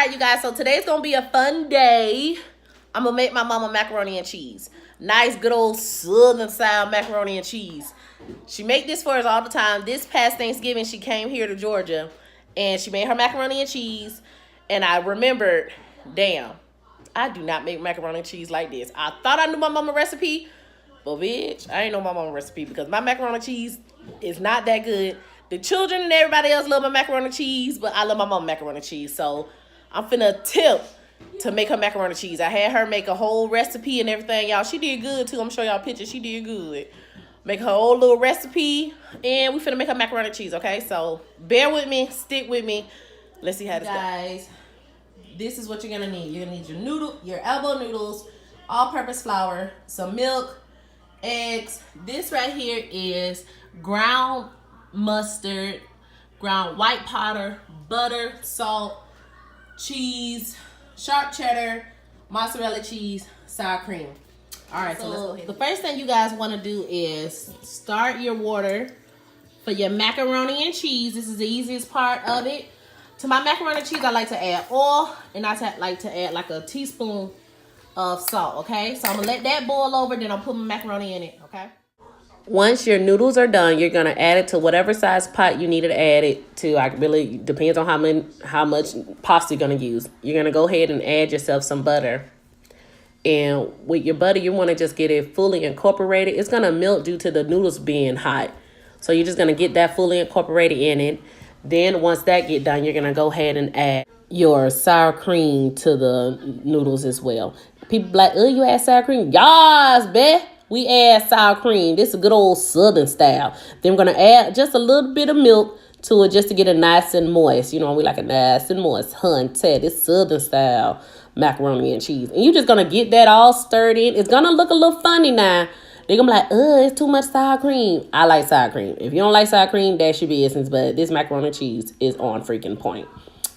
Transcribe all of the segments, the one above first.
right, you guys, so today's gonna be a fun day. I'm gonna make my mama macaroni and cheese. Nice, good old southern style macaroni and cheese. She make this for us all the time. This past Thanksgiving, she came here to Georgia, and she made her macaroni and cheese. And I remembered, damn, I do not make macaroni and cheese like this. I thought I knew my mama recipe, but bitch, I ain't know my mama recipe because my macaroni and cheese is not that good. The children and everybody else love my macaroni and cheese, but I love my mama macaroni and cheese. So I'm finna attempt to make her macaroni and cheese. I had her make a whole recipe and everything, y'all. She did good too. I'm gonna show y'all pictures. She did good. Make her whole little recipe, and we finna make her macaroni and cheese, okay? So bear with me, stick with me. Let's see how this goes. Guys, this is what you're gonna need. You're gonna need your elbow noodles, all-purpose flour, some milk, eggs. This right here is ground mustard, ground white powder, butter, salt, cheese, sharp cheddar, mozzarella cheese, sour cream. All right, so let's go ahead. The first thing you guys want to do is start your water for your macaroni and cheese. This is the easiest part of it. To my macaroni and cheese, I like to add oil, and I like to add like a teaspoon of salt, okay? So I'm gonna let that boil over, then I'll put my macaroni in it, okay? Once your noodles are done, you're gonna add it to whatever size pot you need to add it to. Like, really depends on how much pasta you're gonna use. You're gonna go ahead and add yourself some butter. And with your butter, you want to just get it fully incorporated. It's gonna melt due to the noodles being hot. So you're just gonna get that fully incorporated in it. Then once that get done, you're gonna go ahead and add your sour cream to the noodles as well. People like, oh, you add sour cream? Yas, bet. We add sour cream. This is a good old southern style. Then we're going to add just a little bit of milk to it just to get it nice and moist. You know, we like it nice and moist. Hunted, it's southern style macaroni and cheese. And you're just going to get that all stirred in. It's going to look a little funny now. They're going to be like, it's too much sour cream. I like sour cream. If you don't like sour cream, that's your business. But this macaroni and cheese is on freaking point.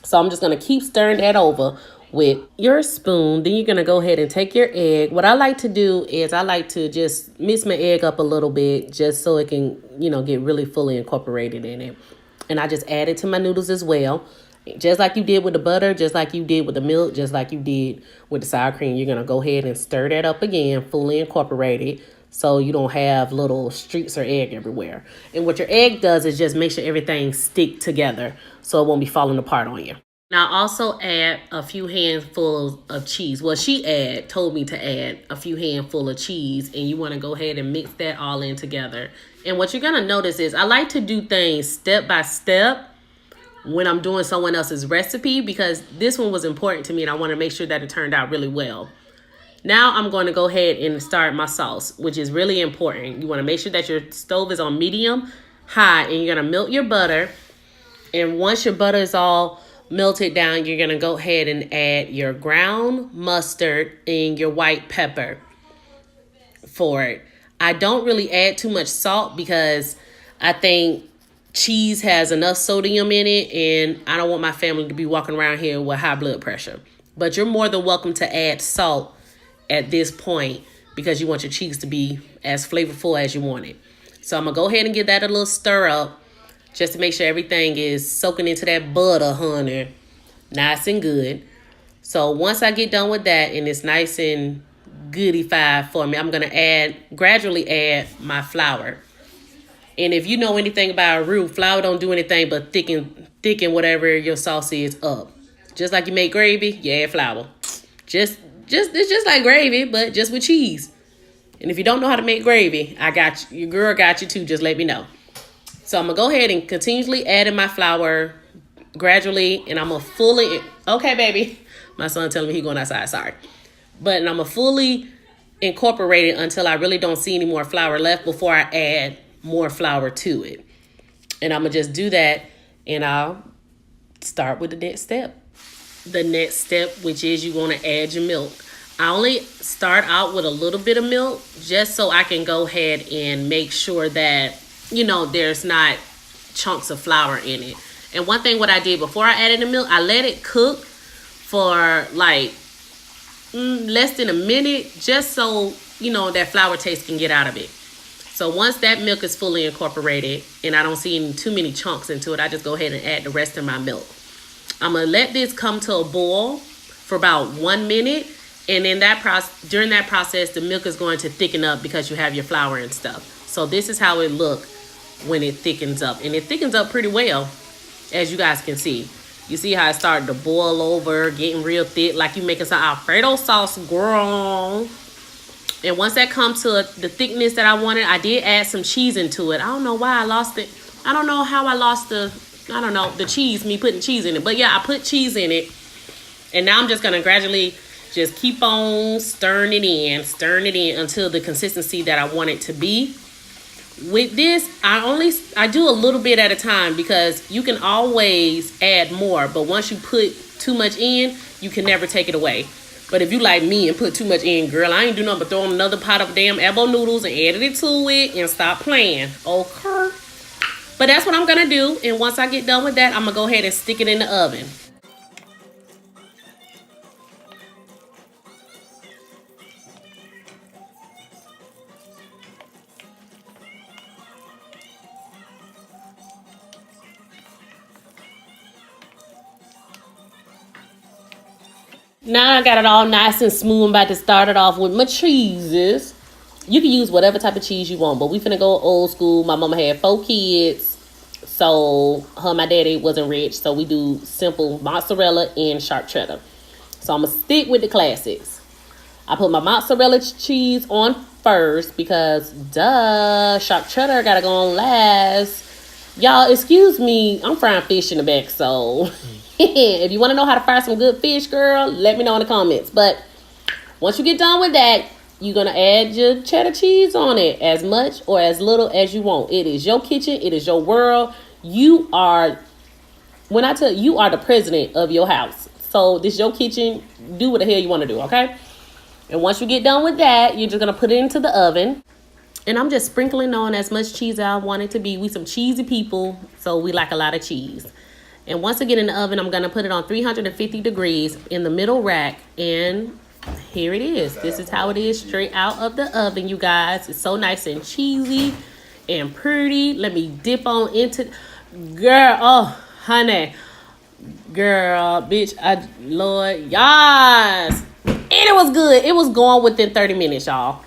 So I'm just going to keep stirring that over with your spoon. Then you're going to go ahead and take your egg. What I like to do is I like to just mix my egg up a little bit just so it can, get really fully incorporated in it. And I just add it to my noodles as well. Just like you did with the butter, just like you did with the milk, just like you did with the sour cream. You're going to go ahead and stir that up again, fully incorporated, so you don't have little streaks or egg everywhere. And what your egg does is just make sure everything stick together so it won't be falling apart on you. Now also add a few handfuls of cheese. Well, she told me to add a few handfuls of cheese, and you want to go ahead and mix that all in together. And what you're going to notice is I like to do things step by step when I'm doing someone else's recipe, because this one was important to me and I want to make sure that it turned out really well. Now I'm going to go ahead and start my sauce, which is really important. You want to make sure that your stove is on medium high, and you're going to melt your butter. And once your butter is all melted down, you're going to go ahead and add your ground mustard and your white pepper for it. I don't really add too much salt because I think cheese has enough sodium in it, and I don't want my family to be walking around here with high blood pressure. But you're more than welcome to add salt at this point because you want your cheese to be as flavorful as you want it. So I'm going to go ahead and give that a little stir up, just to make sure everything is soaking into that butter, honey. Nice and good. So once I get done with that and it's nice and goodified for me, I'm going to gradually add my flour. And if you know anything about a roux, flour don't do anything but thicken whatever your sauce is up. Just like you make gravy, you add flour. It's just like gravy, but just with cheese. And if you don't know how to make gravy, I got you. Your girl got you too. Just let me know. So I'm going to go ahead and continuously add in my flour gradually. And I'm going to fully... Okay, baby. My son telling me he's going outside. Sorry. But I'm going to fully incorporate it until I really don't see any more flour left before I add more flour to it. And I'm going to just do that. And I'll start with the next step. The next step, which is you want to add your milk. I only start out with a little bit of milk just so I can go ahead and make sure that there's not chunks of flour in it. And one thing what I did before I added the milk, I let it cook for like less than a minute, just so that flour taste can get out of it. So once that milk is fully incorporated and I don't see too many chunks into it, I just go ahead and add the rest of my milk. I'm gonna let this come to a boil for about 1 minute, and in during that process, the milk is going to thicken up because you have your flour and stuff. So this is how it look when it thickens up, and it thickens up pretty well, as you guys can see. You see how it started to boil over, getting real thick, like you making some Alfredo sauce, girl. And once that comes to the thickness that I wanted, I did add some cheese into it. I don't know why I lost it. I don't know how I lost the cheese, me putting cheese in it. But yeah, I put cheese in it. And now I'm just going to gradually just keep on stirring it in until the consistency that I want it to be. With this, I do a little bit at a time because you can always add more. But once you put too much in, you can never take it away. But if you like me and put too much in, girl, I ain't do nothing but throw in another pot of damn elbow noodles and added it to it and stop playing. Okay. But that's what I'm going to do. And once I get done with that, I'm going to go ahead and stick it in the oven. Now I got it all nice and smooth. I'm about to start it off with my cheeses. You can use whatever type of cheese you want, but we finna go old school. My mama had 4 kids, so her and my daddy wasn't rich, so we do simple mozzarella and sharp cheddar. So I'm gonna stick with the classics. I put my mozzarella cheese on first because duh, sharp cheddar gotta go on last. Y'all, excuse me, I'm frying fish in the back, so if you want to know how to fry some good fish, girl, let me know in the comments. But once you get done with that, you're going to add your cheddar cheese on it, as much or as little as you want. It is your kitchen. It is your world. You are, when I tell you, you are the president of your house. So this is your kitchen. Do what the hell you want to do, okay? And once you get done with that, you're just going to put it into the oven. And I'm just sprinkling on as much cheese as I want it to be. We some cheesy people, so we like a lot of cheese. And once I get in the oven, I'm going to put it on 350 degrees in the middle rack. And here it is. This is how it is straight out of the oven, you guys. It's so nice and cheesy and pretty. Let me dip on into... Girl, oh, honey. Girl, bitch, Lord, yes. And it was good. It was gone within 30 minutes, y'all.